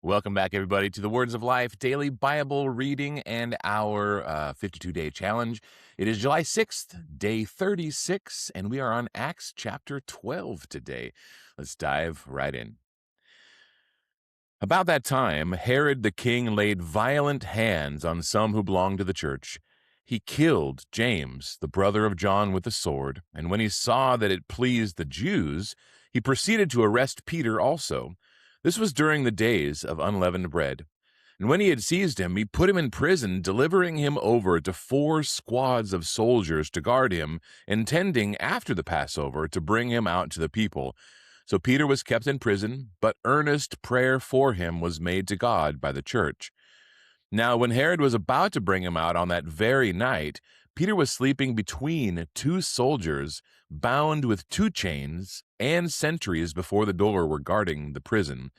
Welcome back, everybody, to the Words of Life daily Bible reading and our 52-day challenge. It is July 6th, day 36, and we are on Acts chapter 12 today. Let's dive right in. About that time, Herod the king laid violent hands on some who belonged to the church. He killed James, the brother of John, with a sword, and when he saw that it pleased the Jews, he proceeded to arrest Peter also. This was during the days of unleavened bread. And when he had seized him, he put him in prison, delivering him over to 4 squads of soldiers to guard him, intending after the Passover to bring him out to the people. So Peter was kept in prison, but earnest prayer for him was made to God by the church. Now, when Herod was about to bring him out on that very night, Peter was sleeping between 2 soldiers, bound with 2 chains, and sentries before the door were guarding the prison.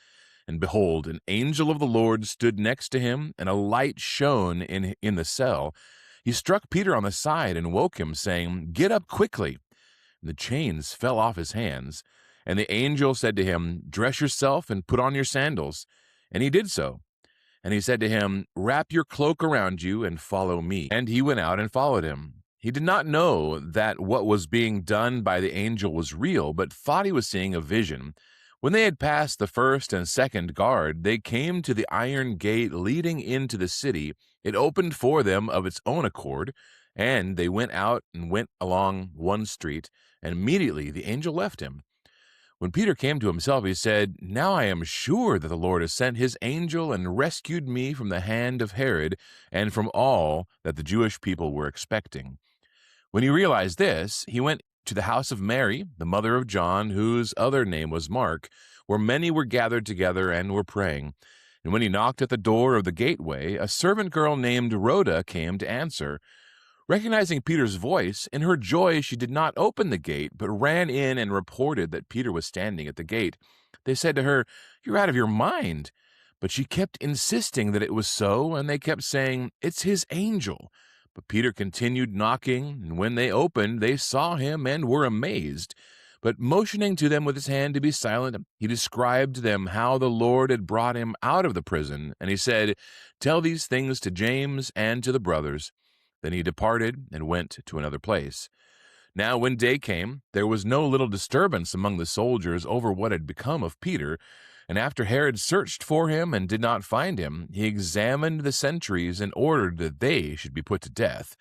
And behold, an angel of the Lord stood next to him, and a light shone in the cell. He struck Peter on the side and woke him, saying, "Get up quickly." And the chains fell off his hands. And the angel said to him, "Dress yourself and put on your sandals." And he did so. And he said to him, "Wrap your cloak around you and follow me." And he went out and followed him. He did not know that what was being done by the angel was real, but thought he was seeing a vision. When they had passed the first and second guard, they came to the iron gate leading into the city. It opened for them of its own accord, and they went out and went along one street, and immediately the angel left him. When Peter came to himself, he said, "Now I am sure that the Lord has sent his angel and rescued me from the hand of Herod and from all that the Jewish people were expecting." When he realized this, he went to the house of Mary, the mother of John, whose other name was Mark, where many were gathered together and were praying. And when he knocked at the door of the gateway, a servant girl named Rhoda came to answer. Recognizing Peter's voice, in her joy she did not open the gate, but ran in and reported that Peter was standing at the gate. They said to her, "You're out of your mind." But she kept insisting that it was so, and they kept saying, "It's his angel." But Peter continued knocking, and when they opened, they saw him and were amazed. But motioning to them with his hand to be silent, he described to them how the Lord had brought him out of the prison, and he said, "Tell these things to James and to the brothers." Then he departed and went to another place. Now when day came, there was no little disturbance among the soldiers over what had become of Peter. And after Herod searched for him and did not find him, he examined the sentries and ordered that they should be put to death.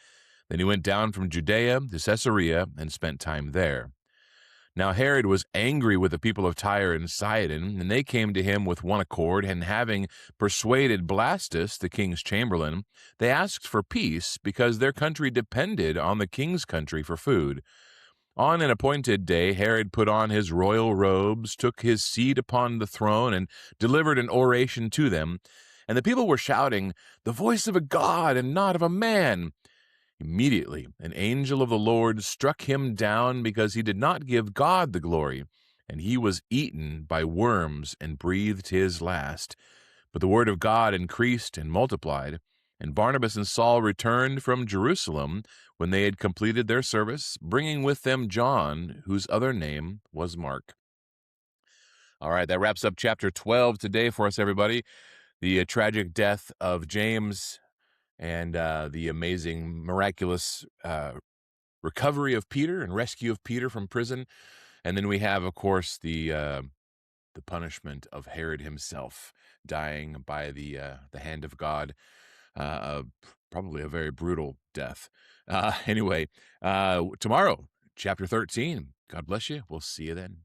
Then he went down from Judea to Caesarea and spent time there. Now Herod was angry with the people of Tyre and Sidon, and they came to him with one accord, and having persuaded Blastus, the king's chamberlain, they asked for peace, because their country depended on the king's country for food. On an appointed day, Herod put on his royal robes, took his seat upon the throne, and delivered an oration to them. And the people were shouting, "The voice of a god and not of a man!" Immediately, an angel of the Lord struck him down because he did not give God the glory, and he was eaten by worms and breathed his last. But the word of God increased and multiplied, and Barnabas and Saul returned from Jerusalem when they had completed their service, bringing with them John, whose other name was Mark. All right, that wraps up chapter 12 today for us, everybody. The tragic death of James and the amazing, miraculous recovery of Peter and rescue of Peter from prison. And then we have, of course, the punishment of Herod himself, dying by the hand of God, probably a very brutal death. Anyway, tomorrow, chapter 13. God bless you. We'll see you then.